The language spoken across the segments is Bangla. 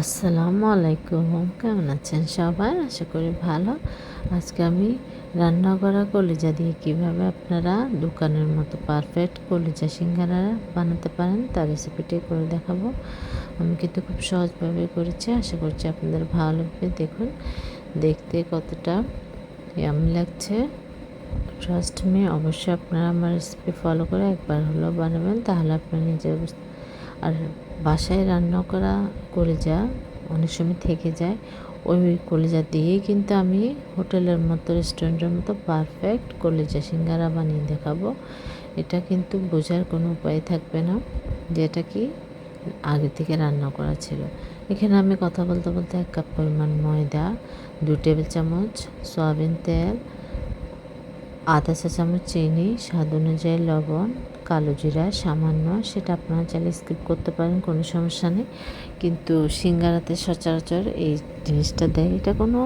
আসসালামু আলাইকুম, কেমন আছেন সবাই? আশা করি ভালো। আজকে আমি রান্না করা কলিজা দিয়ে কীভাবে আপনারা দোকানের মতো পারফেক্ট কলিজা সিঙ্গারা বানাতে পারেন তার রেসিপিটি করে দেখাবো। আমি কিন্তু খুব সহজভাবে করেছি, আশা করছি আপনাদের ভালো লাগবে। দেখুন দেখতে কতটা ইয়ামি লাগছে। ট্রাস্ট মি, অবশ্যই আপনারা আমার রেসিপি ফলো করে একবার হলেও বানাবেন, তাহলে আপনার নিজের আর বাসায় রান্না করা কলিজা অনেক সময় থেকে যায়। ওই কলিজা দিয়েই কিন্তু আমি হোটেলের মতো রেস্টুরেন্টের মতো পারফেক্ট কলিজা সিঙ্গারা বানিয়ে দেখাবো। এটা কিন্তু বোঝার কোনো উপায় থাকবে না যে এটা কি আগে থেকে রান্না করা ছিল। এখানে আমি কথা বলতে বলতে 1 কাপ পরিমাণ ময়দা, 2 টেবিল চামচ সয়াবিন তেল, আধা চা চামচ চিনি, স্বাদ অনুযায়ী লবণ, কালো জিরা সামান্য, সেটা আপনারা চাইলে স্কিপ করতে পারেন, কোনো সমস্যা নেই। কিন্তু সিঙ্গারাতে সচরাচর এই জিনিসটা দেয়, এটা কোনো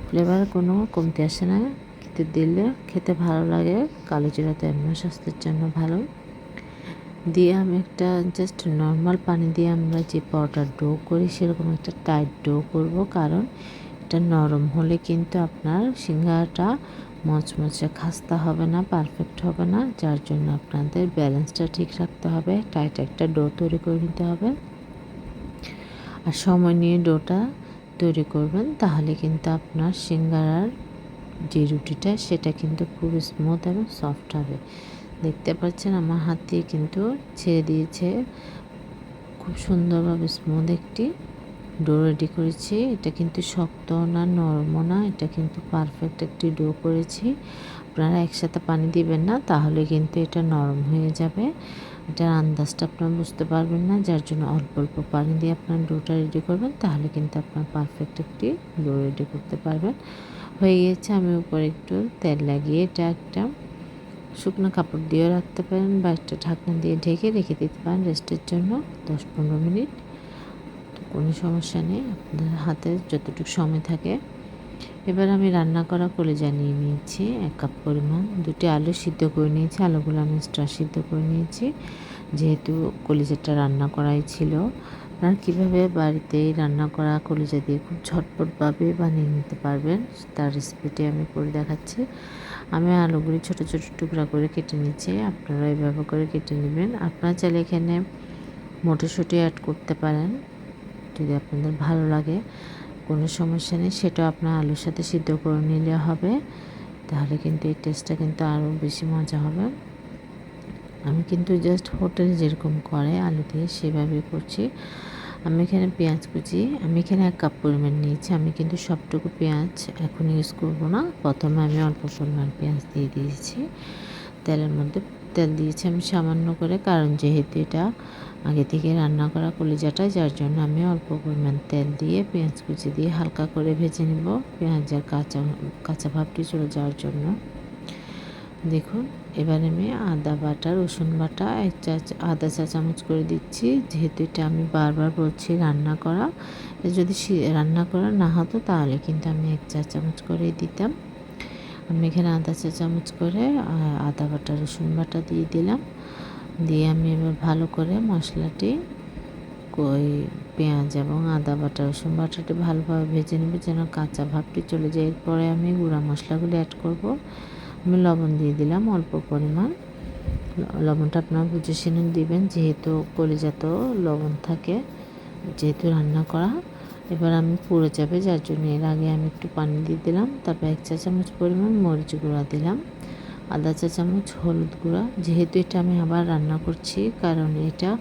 ফ্লেভার কোনো কমতি আসে না, কিন্তু দিলে খেতে ভালো লাগে। কালো জিরা তো এমনি স্বাস্থ্যের জন্য ভালো। দিয়ে আমি একটা জাস্ট নর্মাল পানি দিয়ে আমরা যে পাউডার ডো করি সেরকম একটা টাইট ডো করব, কারণ এটা নরম হলে কিন্তু আপনার সিঙ্গারাটা মচমচে খাস্তা হবে না, পারফেক্ট হবে না। যার জন্য আপনাদের ব্যালেন্সটা ঠিক রাখতে হবে, টাইট একটা ডো তৈরি করে নিতে হবে। আর সময় নিয়ে ডোটা তৈরি করবেন, তাহলে কিন্তু আপনার সিঙ্গারার যে রুটিটা সেটা কিন্তু খুব স্মুথ এবং সফট হবে। দেখতে পাচ্ছেন আমার হাত দিয়ে কিন্তু ছেড়ে দিয়েছে, খুব সুন্দরভাবে স্মুথ একটি ডো রেডি করেছি। এটা কিন্তু শক্ত না নরমও না, এটা কিন্তু পারফেক্ট একটি ডো করেছি। আপনারা একসাথে পানি দিবেন না, তাহলে কিন্তু এটা নরম হয়ে যাবে, এটার আন্দাজটা আপনারা বুঝতে পারবেন না। যার জন্য অল্প অল্প পানি দিয়ে আপনার ডোটা রেডি করবেন, তাহলে কিন্তু আপনার পারফেক্ট একটি ডো রেডি করতে পারবেন। হয়ে গিয়েছে, আমি উপরে একটু তেল লাগিয়ে এটা একটা শুকনো কাপড় দিয়ে রাখতে পারেন, বা একটা ঢাকনা দিয়ে ঢেকে রেখে দিতে পারেন রেস্টের জন্য 10-15 মিনিট। কোনো সমস্যা নেই, আপনাদের হাতে যতটুকু সময় থাকে। এবার আমি রান্না করা কলিজা নিয়ে নিয়েছি 1 কাপ পরিমাণ, 2টি আলু সিদ্ধ করে নিয়েছি, আলুগুলো আমি এক্সট্রা সিদ্ধ করে নিয়েছি, যেহেতু কলিজাটা রান্না করাই ছিল। আপনারা কীভাবে বাড়িতেই রান্না করা কলিজা দিয়ে খুব ঝটপটভাবে বানিয়ে নিতে পারবেন তার রেসিপিটি আমি করে দেখাচ্ছি। আমি আলুগুলি ছোটো ছোটো টুকরা করে কেটে নিচ্ছি, আপনারা এইভাবে করে কেটে নেবেন। আপনারা চাইলে এখানে মটরশুঁটি অ্যাড করতে পারেন, যদি আপনাদের ভালো লাগে, কোনো সমস্যা নেই। সেটা আপনার আলুর সাথে সিদ্ধ করে নিলে হবে, তাহলে কিন্তু এই টেস্টটা কিন্তু আরও বেশি মজা হবে। আমি কিন্তু জাস্ট হোটেলে যেরকম করে আলু দিয়ে সেভাবেই করছি। আমি এখানে পেঁয়াজ কুচি, আমি এখানে 1 কাপ পরিমাণ নিয়েছি। আমি কিন্তু সবটুকু পেঁয়াজ এখন ইউজ করব না, প্রথমে আমি অল্প পরিমাণ পেঁয়াজ দিয়ে দিয়েছি তেলের মধ্যে। তেল দিয়েছি আমি সামান্য করে, কারণ যেহেতু এটা আগে থেকে রান্না করা কলিজাটা, যার জন্য আমি অল্প পরিমাণ তেল দিয়ে পেঁয়াজ কুচি দিয়ে হালকা করে ভেজে নেব, পেঁয়াজের কাঁচা ভাবটি চলে যাওয়ার জন্য। দেখুন এবার আমি আদা বাটা রসুন বাটা আধা চা চামচ করে দিচ্ছি, যেহেতু এটা আমি বারবার বলছি রান্না করা, যদি রান্না করা না হতো তাহলে কিন্তু আমি 1 চা চামচ করে দিতাম। আমি এখানে আধা চা চামচ করে আদা বাটা রসুন বাটা দিয়ে দিলাম। দিয়ে আমি এবার ভালো করে মশলাটি ওই পেঁয়াজ এবং আদা বাটা রসুন বাটাটি ভালোভাবে ভেজে নেব, যেন কাঁচা ভাবটি চলে যায়। এরপরে আমি গুঁড়া মশলাগুলি অ্যাড করব। আমি লবণ দিয়ে দিলাম অল্প পরিমাণ, লবণটা আপনারা বুঝে শুনে দিবেন, যেহেতু কলিজাতেও লবণ থাকে, যেহেতু রান্না করা। এবার আমি পুড়ে যাবে, যার জন্য এর আগে আমি একটু পানি দিয়ে দিলাম। তারপর 1 চা চামচ পরিমাণ মরিচ গুঁড়া দিলাম, আধা চা চামচ হলুদ গুঁড়া। যেহেতু এটা আমি আবার রান্না করছি, কারণ এটা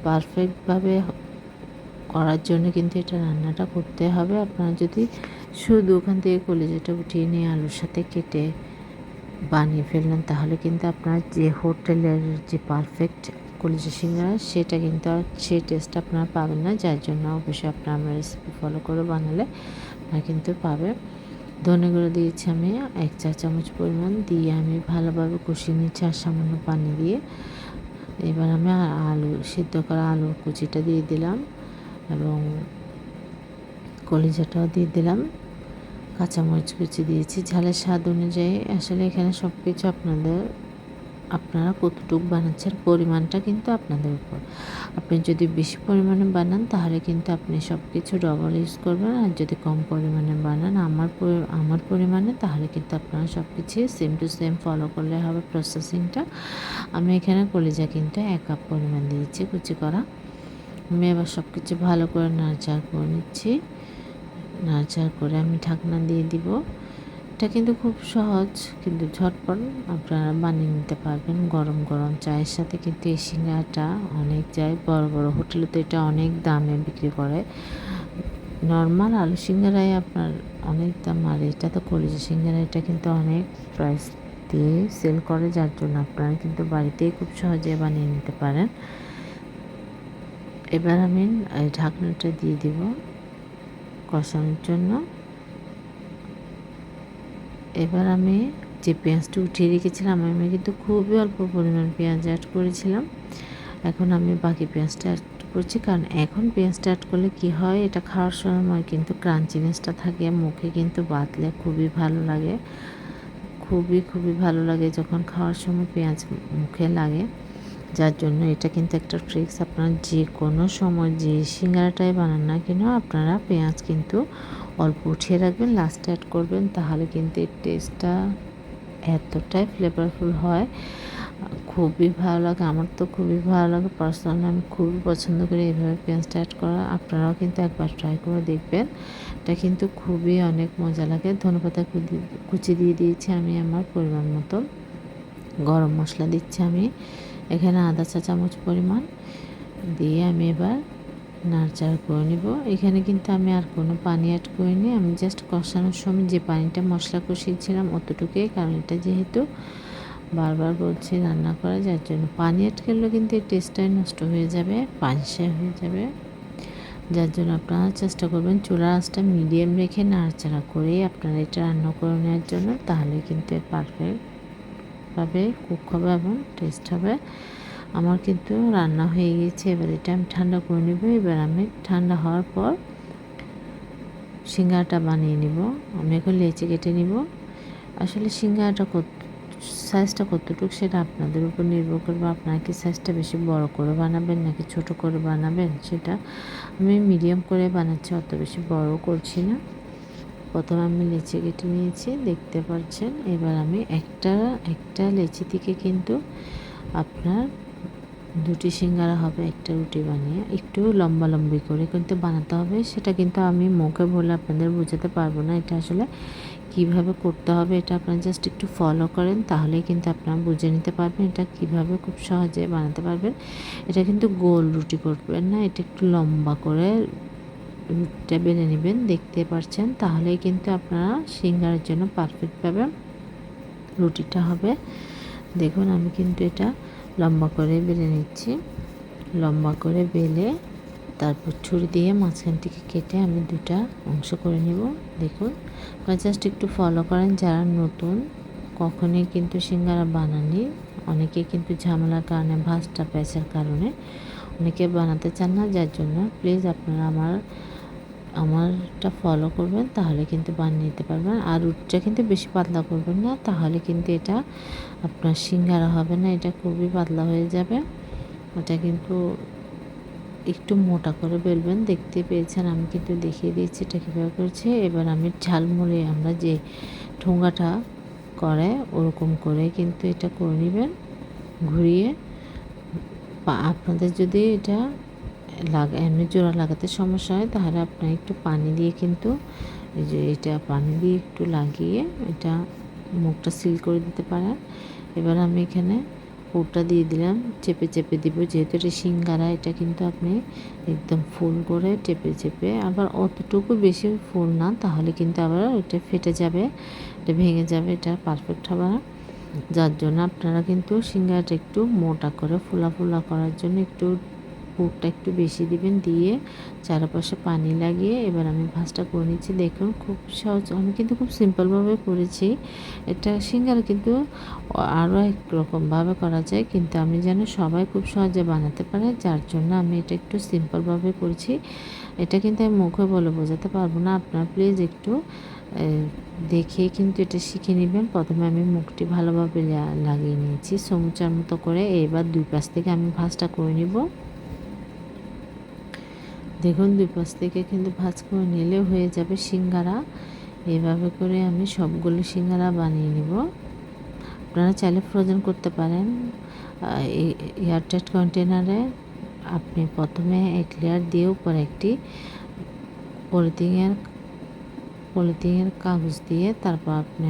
পারফেক্টভাবে করার জন্য কিন্তু এটা রান্নাটা করতে হবে। আপনারা যদি শুধু ওখান থেকে কলিজাটা উঠিয়ে নিয়ে আলুর সাথে কেটে বানিয়ে ফেললেন, তাহলে কিন্তু আপনার যে হোটেলের যে পারফেক্ট কলিজা সিঙ্গারা সেটা কিন্তু আর সেই টেস্ট আপনারা পাবেন না। যার জন্য অবশ্যই আপনারা আমার রেসিপি ফলো করে বানালে আপনারা কিন্তু পাবে। ধনে গুঁড়ো দিয়েছি আমি 1 চা চামচ পরিমাণ, দিয়ে আমি ভালোভাবে কষিয়ে নিচ্ছি আর সামান্য পানি দিয়ে। এবার আমি আলু সিদ্ধ করা আলুর কুচিটা দিয়ে দিলাম এবং কলিজাটাও দিয়ে দিলাম, কাঁচামরিচ কুচি দিয়েছি, ঝালের স্বাদ অনুযায়ী। আসলে এখানে সব কিছু আপনাদের আপনারা কতটুকু বানাচ্ছেন পরিমাণটা কিন্তু আপনাদের উপর। আপনি যদি বেশি পরিমাণে বানান তাহলে কিন্তু আপনি সব কিছু ডবল ইউজ করবেন, আর যদি কম পরিমাণে বানান আমার পরিমাণে তাহলে কিন্তু আপনারা সব কিছুই সেম টু সেম ফলো করলে হবে প্রসেসিংটা। আমি এখানে কলিজা কিন্তু 1 কাপ পরিমাণ দিয়েছি কুচি করা। আমি এবার সব কিছু ভালো করে নাড়াচাড়া করে নিচ্ছি। নাড়াচাড়া করে আমি ঢাকনা দিয়ে দিব। এটা কিন্তু খুব সহজ, কিন্তু ঝটপট আপনারা বানিয়ে নিতে পারবেন। গরম গরম চায়ের সাথে কিন্তু এই সিঙ্গারাটা অনেক যায়, বড় বড় হোটেলে তো এটা অনেক দামে বিক্রি করে। নর্মাল আলু সিঙ্গারাই আপনার অনেক দাম, আর এটা তো কলিজা সিঙ্গারা, এটা কিন্তু অনেক প্রাইস দিয়ে সেল করে, যার জন্য আপনারা কিন্তু বাড়িতেই খুব সহজে বানিয়ে নিতে পারেন। এবার আমি এই ঢাকনাটা দিয়ে দিব কষানোর জন্য। এবার আমি যে পেঁয়াজটা উঠিয়ে রেখেছিলাম, আমি কিন্তু খুবই অল্প পরিমাণ পেঁয়াজ অ্যাড করেছিলাম। এখন আমি বাকি পেঁয়াজটা অ্যাড করছি, কারণ এখন পেঁয়াজটা অ্যাড করলে কি হয়, এটা খাওয়ার সময় কিন্তু ক্রাঞ্চিনেসটা থাকে, মুখে কিন্তু বাতলে খুবই ভালো লাগে, খুবই ভালো লাগে যখন খাওয়ার সময় পেঁয়াজ মুখে লাগে। যার জন্য এটা কিন্তু একটা ট্রিক্স, আপনারা যে কোনো সময় যে সিঙ্গারাটাই বানান না কেন আপনারা পেঁয়াজ কিন্তু অল্প উঠিয়ে রাখবেন, লাস্টে অ্যাড করবেন, তাহলে কিন্তু এর টেস্টটা এতটাই ফ্লেভারফুল হয়, খুবই ভালো লাগে। আমার তো খুবই ভালো লাগে, পার্সোনালি আমি খুবই পছন্দ করি এইভাবে পেঁয়াজটা অ্যাড করা। আপনারাও কিন্তু একবার ট্রাই করে দেখবেন, এটা কিন্তু খুবই অনেক মজা লাগে। ধনেপাতা কুচি দিয়ে দিয়েছি আমি আমার পরিমাণ মতো। গরম মশলা দিচ্ছি আমি এখানে আধা চা চামচ পরিমাণ দিয়ে আমি এবার নাড়াচাড়া করে নিব। এখানে কিন্তু আমি আর কোনো পানি অ্যাড করিনি, আমি জাস্ট কষানোর সময় যে পানিটা মশলা কষিয়েছিলাম অতটুকুই, কারণ এটা যেহেতু বারবার বলছি রান্না করা, যার জন্য পানি অ্যাড করলে কিন্তু এই টেস্টটাই নষ্ট হয়ে যাবে, পানসে হয়ে যাবে। যার জন্য আপনারা চেষ্টা করবেন চুলার আঁচটা মিডিয়াম রেখে নাড়াচাড়া করেই আপনারা এটা রান্না করে নেওয়ার জন্য, তাহলে কিন্তু পারফেক্টভাবে কুক হবে এবং টেস্ট হবে। আমার কিন্তু রান্না হয়ে গিয়েছে, এবার এটা আমি ঠান্ডা করে নেব। এবার আমি ঠান্ডা হওয়ার পর সিঙ্গারাটা বানিয়ে নিব। আমি এখন লেচি কেটে নিব। আসলে সিঙ্গারাটা সাইজটা কতটুকু সেটা আপনাদের উপর নির্ভর করবে, আপনারা কি সাইজটা বেশি বড় করে বানাবেন নাকি ছোট করে বানাবেন, সেটা আমি মিডিয়াম করে বানাচ্ছি, অত বেশি বড় করছি না। প্রথমে আমি লেচি কেটে নিয়েছি, দেখতে পাচ্ছেন। এবার আমি একটা লেচি থেকে কিন্তু আপনার 2টি সিঙ্গারা হবে, একটা রুটি বানিয়ে একটু লম্বি করে কিন্তু বানাতে হবে। সেটা কিন্তু আমি মুখে বলে আপনাদের বোঝাতে পারবো না, এটা আসলে কিভাবে করতে হবে এটা আপনারা জাস্ট একটু ফলো করেন, তাহলেই কিন্তু আপনারা বুঝে নিতে পারবেন এটা কিভাবে খুব সহজে বানাতে পারবেন। এটা কিন্তু গোল রুটি করবেন না, এটা একটু লম্বা করে রুটিটা বেলে নেবেন, দেখতে পাচ্ছেন, তাহলেই কিন্তু আপনারা সিঙ্গারার জন্য পারফেক্টভাবে রুটিটা হবে। দেখুন আমি কিন্তু এটা লম্বা করে বেলে নিচ্ছি। লম্বা করে বেলে তারপর ছুরি দিয়ে মাঝখান থেকে কেটে আমি 2টা অংশ করে নেব। দেখুন আপনারা জাস্ট একটু ফলো করেন, যারা নতুন কখনোই কিন্তু সিঙ্গারা বানাননি, অনেকে কিন্তু ঝামেলার কারণে ভাঁজটা প্যাঁচার কারণে অনেকে বানাতে চান না, যার জন্য প্লিজ আপনারা আমারটা ফলো করবেন, তাহলে কিন্তু বানিয়ে নিতে পারবেন। আর রুটিটা কিন্তু বেশি পাতলা করবেন না, তাহলে কিন্তু এটা আপনার সিঙ্গারা হবে না, এটা খুবই পাতলা হয়ে যাবে। এটা কিন্তু একটু মোটা করে বেলবেন, দেখতে পেয়েছেন আমি কিন্তু দেখিয়ে দিয়েছি এটা কীভাবে করছে। এবার আমি ঝালমুড়ি আমরা যে ঠোঙ্গাটা করে ওরকম করে কিন্তু এটা করে নেবেন ঘুরিয়ে। আপনাদের যদি এটা এমনি জোড়া লাগাতে সমস্যা হয়, তাহলে আপনার একটু পানি দিয়ে কিন্তু এই যে এটা পানি দিয়ে একটু লাগিয়ে এটা মুখটা সিল করে দিতে পারেন। এবার আমি এখানে পুরটা দিয়ে দিলাম, চেপে দিব, যেহেতু এটা সিঙ্গারা, এটা কিন্তু আপনি একদম ফুল করে চেপে আবার অতটুকু বেশি ফুল না, তাহলে কিন্তু আবার এটা ফেটে যাবে, এটা ভেঙে যাবে, এটা পারফেক্ট হবে না। যার জন্য আপনারা কিন্তু সিঙ্গারাটা একটু মোটা করে ফোলা করার জন্য একটু পুরটা একটু বেশি দিবেন, দিয়ে চারপাশে পানি লাগিয়ে এবার আমি ভাঁজটা করে নিচ্ছি। দেখুন খুব সহজ, আমি কিন্তু খুব সিম্পলভাবে করেছি। এটা সিঙ্গারা কিন্তু আরও এক রকমভাবে করা যায়, কিন্তু আমি যেন সবাই খুব সহজে বানাতে পারে, যার জন্য আমি এটা একটু সিম্পলভাবে করেছি। এটা কিন্তু আমি মুখে বলে বোঝাতে পারবো না, আপনারা প্লিজ একটু দেখে কিন্তু এটা শিখে নেবেন। প্রথমে আমি মুখটি ভালোভাবে লাগিয়ে নিয়েছি সমুচার মতো করে। এবার দুই পাশ থেকে আমি ভাঁজটা করে নিব। দেখুন দুই পাশ থেকে কিন্তু ভাঁজ করে নিলে হয়ে যাবে সিঙ্গারা। এভাবে করে আমি সবগুলো সিঙ্গারা বানিয়ে নেব। আপনারা চাইলে ফ্রোজেন করতে পারেন। এয়ারটাইট কন্টেনারে আপনি প্রথমে এক লেয়ার দিয়ে উপরে একটি পলিথিনের কাগজ দিয়ে তারপর আপনি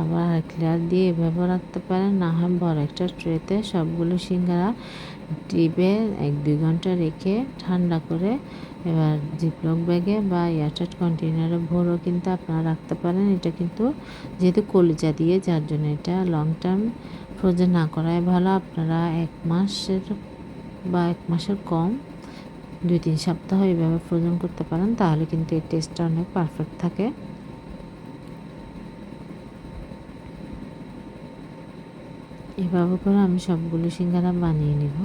আবার এক লেয়ার দিয়ে এভাবে রাখতে পারেন। না হয় বড় একটা ট্রেতে সবগুলো সিঙ্গারা ডিপে 1-2 ঘন্টা রেখে ঠান্ডা করে এবার জিপলক ব্যাগে বা এয়ারটাইট কন্টেনারে ভরেও কিন্তু আপনারা রাখতে পারেন। এটা কিন্তু যেহেতু কলিজা দিয়ে, যার জন্য এটা লং টার্ম ফ্রোজেন না করাই ভালো। আপনারা 1 মাসের বা 1 মাসের কম 2-3 সপ্তাহ এইভাবে ফ্রোজেন করতে পারেন, তাহলে কিন্তু এর টেস্টটা অনেক পারফেক্ট থাকে। এভাবে করে আমি সবগুলো সিঙ্গারা বানিয়ে নেব।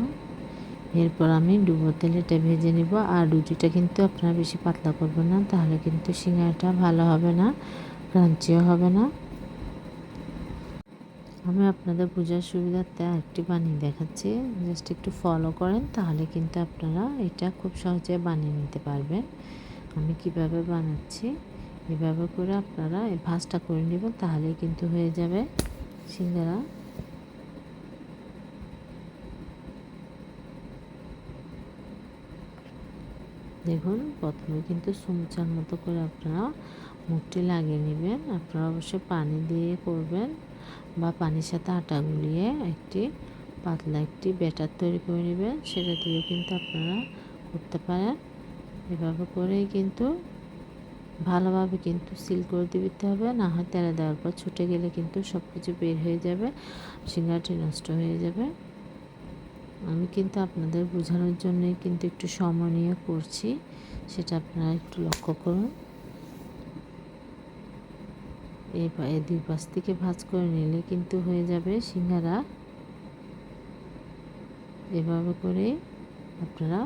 এরপর আমি ডুবো তেলে এটা ভেজে নেব। আর রুটিটা কিন্তু আপনারা বেশি পাতলা করবেন না, তাহলে কিন্তু সিঙ্গারাটা ভালো হবে না, ক্রাঞ্চিও হবে না। আমি আপনাদের বোঝার সুবিধার্থে আরেকটি বানিয়ে দেখাচ্ছি, জাস্ট একটু ফলো করেন, তাহলে কিন্তু আপনারা এটা খুব সহজে বানিয়ে নিতে পারবেন। আমি কিভাবে বানাচ্ছি এভাবে করে আপনারা এই ভাঁজটা করে নেবেন, তাহলেই কিন্তু হয়ে যাবে সিঙ্গারা। দেখুন প্রথমে কিন্তু চুমচার মতো করে আপনারা মুখটি লাগিয়ে নেবেন। আপনারা অবশ্যই পানি দিয়ে করবেন বা পানির সাথে আটা গুলিয়ে একটি পাতলা একটি ব্যাটার তৈরি করে নেবেন, সেটা দিয়েও কিন্তু আপনারা করতে পারেন। এভাবে করেই কিন্তু ভালোভাবে কিন্তু সিল করে দিতে হবে, না হয় তেলে দেওয়ার পর ছুটে গেলে কিন্তু সব কিছু বের হয়ে যাবে, সিঙ্গারাটি নষ্ট হয়ে যাবে। আমি কিন্তু আপনাদের বোঝানোর জন্যই কিন্তু একটু সময় নিয়ে করছি, সেটা আপনারা একটু লক্ষ্য করুন। এই দুই পাশ থেকে ভাঁজ করে নিলে কিন্তু হয়ে যাবে সিঙ্গারা। এভাবে করে আপনারা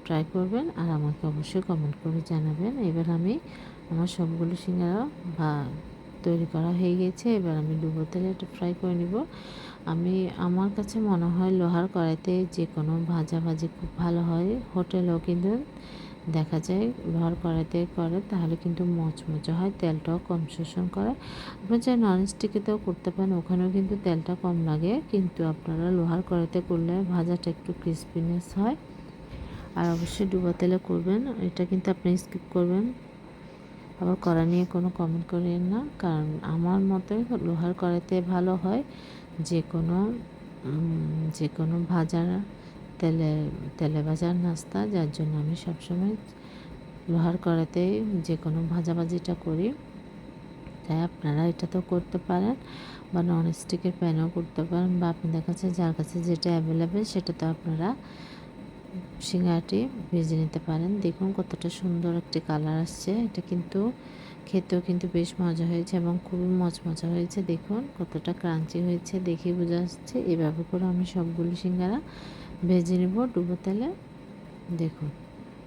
ট্রাই করবেন আর আমাকে অবশ্যই কমেন্ট করে জানাবেন। এবার আমি আমার সবগুলো সিঙ্গারা তৈরি করা হয়ে গেছে। এবার আমি ডুবো তেলে এটা ফ্রাই করে নিব। আমার কাছে মনে হয় লোহার কড়াইতে যে কোনো ভাজি খুব ভালো হয়। হোটেলেও কিন্তু দেখা যায় লোহার কড়াইতে করে, তাহলে কিন্তু মচমচে হয়, তেলটাও কম শোষণ করে। আপনারা চাই ননস্টিকেতেও করতে পারেন, ওখানেও কিন্তু তেলটা কম লাগে, কিন্তু আপনারা লোহার কড়াইতে করলে ভাজাটা একটু ক্রিস্পিনেস হয়। আর অবশ্যই ডুবো তেলে করবেন, এটা কিন্তু আপনি স্কিপ করবেন। আবার কড়া নিয়ে কোনো কমেন্ট করেন না, কারণ আমার মতে লোহার কড়াইতে ভালো হয় যে কোনো ভাজার তেলে ভাজার নাস্তা, যার জন্য আমি সবসময় লোহার কড়াইতে যে কোনো ভাজাভাজিটা করি। তাই আপনারা এটা তো করতে পারেন বা ননস্টিকের প্যানেও করতে পারেন, বা আপনাদের কাছে যার কাছে যেটা অ্যাভেলেবেল সেটাতে আপনারা সিঙ্গারাটি ভেজে নিতে পারেন। দেখুন কতটা সুন্দর একটি কালার আসছে, এটা কিন্তু খেতেও কিন্তু বেশ মজা হয়েছে এবং খুবই মচমচা হয়েছে। দেখুন কতটা ক্রাঞ্চি হয়েছে, দেখে বোঝা যাচ্ছে। এভাবে করে আমি সবগুলো সিঙ্গারা ভেজে নেব ডুবো তেলে। দেখুন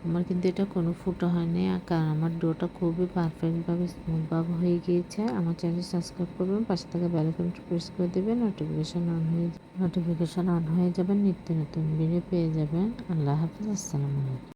আমার কিন্তু এটা কোনো ফুটো হয়নি, কারণ আমার ডোটা খুবই পারফেক্টভাবে স্মুথভাবে হয়ে গিয়েছে। আমার চ্যানেল সাবস্ক্রাইব করবেন, পাশে থাকা বেল আইকনটি প্রেস করে দেবেন, নোটিফিকেশন অন হয়ে যাবেন, নিত্য নতুন ভিডিও পেয়ে যাবেন। আল্লাহ হাফিজ, আসসালামু আলাইকুম।